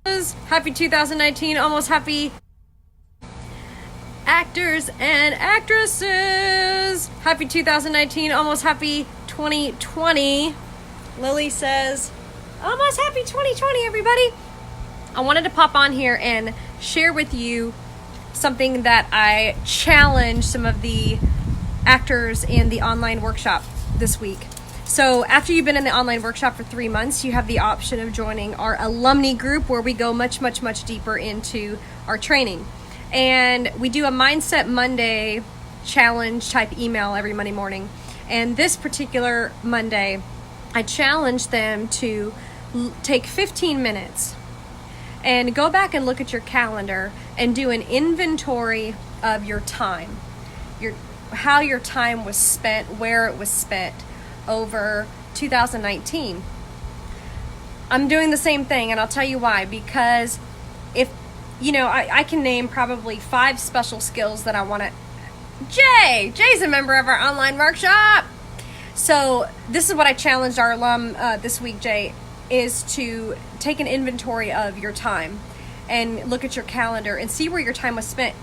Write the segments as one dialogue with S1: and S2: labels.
S1: Happy 2019, almost happy actors and actresses. Happy 2019, almost happy 2020. Lily says, almost happy 2020, everybody. I wanted to pop on here and share with you something that I challenged some of the actors in the online workshop this week. So after you've been in the online workshop for 3 months, you have the option of joining our alumni group where we go much deeper into our training. And we do a Mindset Monday challenge type email every Monday morning. And this particular Monday, I challenged them to take 15 minutes and go back and look at your calendar and do an inventory of your time, how your time was spent, where it was spent over 2019. I'm doing the same thing, and I'll tell you why. Because if, I can name probably 5 special skills that I want to... Jay's a member of our online workshop. So this is what I challenged our alum this week, Jay, is to take an inventory of your time and look at your calendar and see where your time was spent.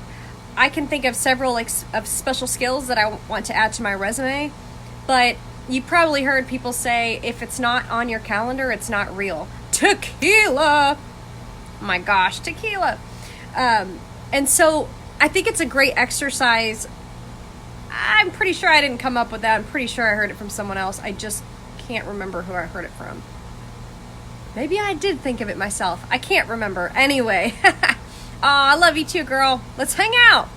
S1: I can think of several of special skills that I want to add to my resume, but you probably heard people say, if it's not on your calendar, it's not real. Tequila! Oh my gosh, tequila. And so I think it's a great exercise. I'm pretty sure I didn't come up with that. I'm pretty sure I heard it from someone else. I just can't remember who I heard it from. Maybe I did think of it myself. I can't remember. Anyway. I love you too, girl. Let's hang out.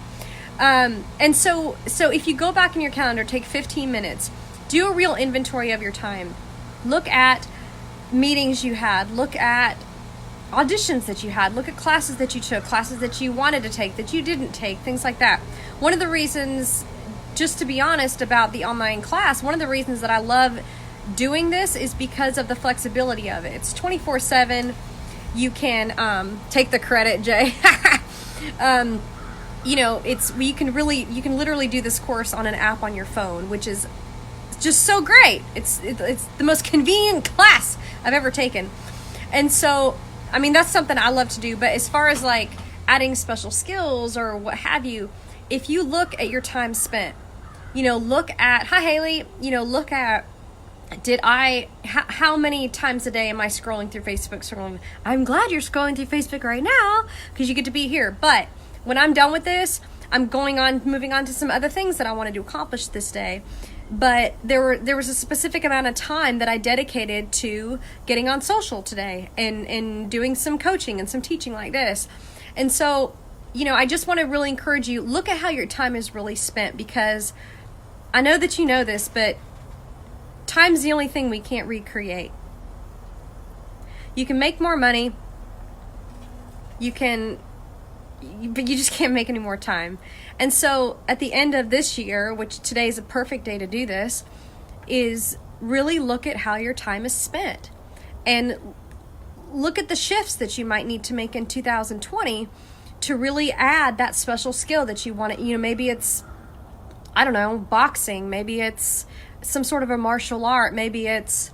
S1: And so if you go back in your calendar, take 15 minutes, do a real inventory of your time. Look at meetings you had. Look at auditions that you had. Look at classes that you took, classes that you wanted to take, that you didn't take, things like that. One of the reasons, just to be honest about the online class, one of the reasons that I love doing this is because of the flexibility of it. It's 24/7. You can take the credit, Jay. You can literally do this course on an app on your phone, which is just so great. It's the most convenient class I've ever taken. And so, that's something I love to do. But as far as like adding special skills or what have you, if you look at your time spent, look at, hi Haley, look at, how many times a day am I scrolling through Facebook? I'm glad you're scrolling through Facebook right now because you get to be here. But when I'm done with this, I'm moving on to some other things that I wanted to accomplish this day. But there was a specific amount of time that I dedicated to getting on social today and doing some coaching and some teaching like this. And so, I just want to really encourage you, look at how your time is really spent, because I know that you know this, but time's the only thing we can't recreate. You can make more money, but you just can't make any more time. And so at the end of this year, which today is a perfect day to do this, is really look at how your time is spent and look at the shifts that you might need to make in 2020 to really add that special skill that you want to, maybe it's, boxing, maybe it's some sort of a martial art, maybe it's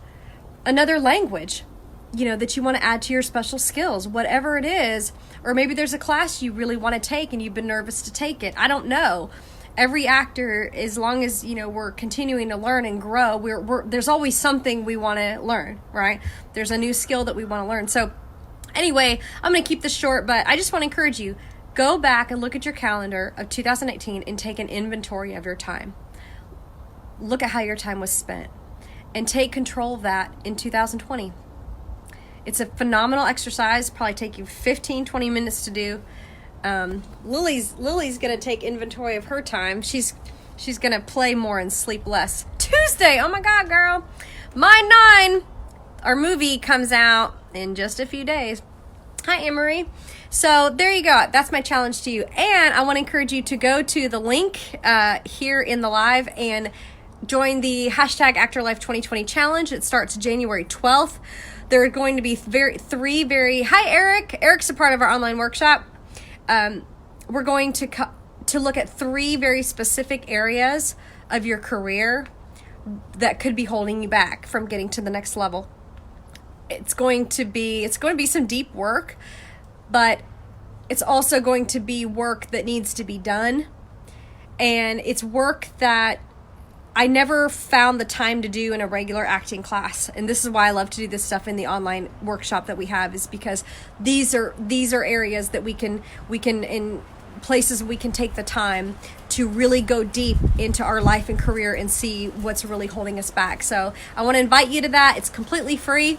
S1: another language, that you want to add to your special skills, whatever it is. Or maybe there's a class you really want to take and you've been nervous to take it. I don't know. Every actor, as long as, we're continuing to learn and grow, there's always something we want to learn, right? There's a new skill that we want to learn. So anyway, I'm going to keep this short, but I just want to encourage you, go back and look at your calendar of 2018 and take an inventory of your time. Look at how your time was spent and take control of that in 2020. It's a phenomenal exercise. Probably take you 15-20 minutes to do. Lily's gonna take inventory of her time. She's gonna play more and sleep less. Tuesday, oh my God, girl. Mine 9, our movie comes out in just a few days. Hi, Anne-Marie. So there you go. That's my challenge to you. And I want to encourage you to go to the link here in the live and join the hashtag #ActorLife2020 challenge. It starts January 12th. There are going to be hi Eric. Eric's a part of our online workshop. We're going to look at 3 very specific areas of your career that could be holding you back from getting to the next level. it's going to be some deep work, but it's also going to be work that needs to be done. And it's work that I never found the time to do in a regular acting class. And this is why I love to do this stuff in the online workshop that we have, is because these are areas that we can in places we can take the time to really go deep into our life and career and see what's really holding us back. So I want to invite you to that. It's completely free.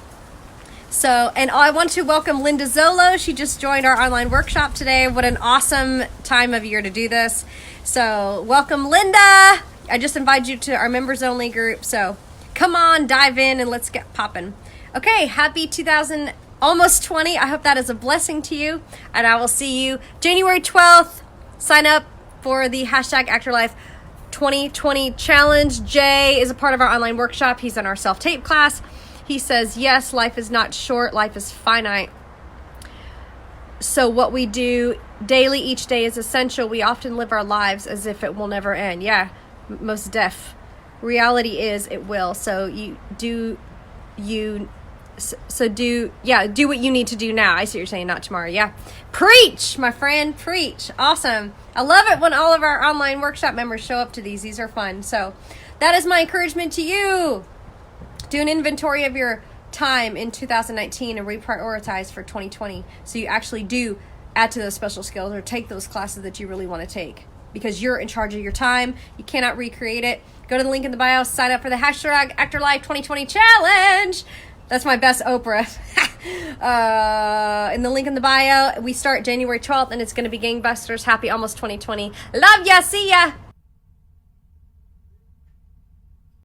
S1: So, and I want to welcome Linda Zolo. She just joined our online workshop today. What an awesome time of year to do this. So welcome, Linda. I just invited you to our members only group. So come on, dive in and let's get popping. Okay, happy 2000, almost 20. I hope that is a blessing to you. And I will see you January 12th. Sign up for the hashtag ActorLife 2020 challenge. Jay is a part of our online workshop. He's in our self-tape class. He says, yes, life is not short, life is finite. So what we do daily each day is essential. We often live our lives as if it will never end. Yeah, most deaf. Reality is it will. So do what you need to do now. I see what you're saying, not tomorrow. Yeah. Preach, my friend, preach. Awesome. I love it when all of our online workshop members show up to these. These are fun. So that is my encouragement to you. Do an inventory of your time in 2019 and reprioritize for 2020. So you actually do add to those special skills or take those classes that you really want to take, because you're in charge of your time. You cannot recreate it. Go to the link in the bio, sign up for the hashtag ActorLife 2020 challenge. That's my best Oprah. In the link in the bio, we start January 12th and it's going to be gangbusters. Happy almost 2020. Love ya. See ya.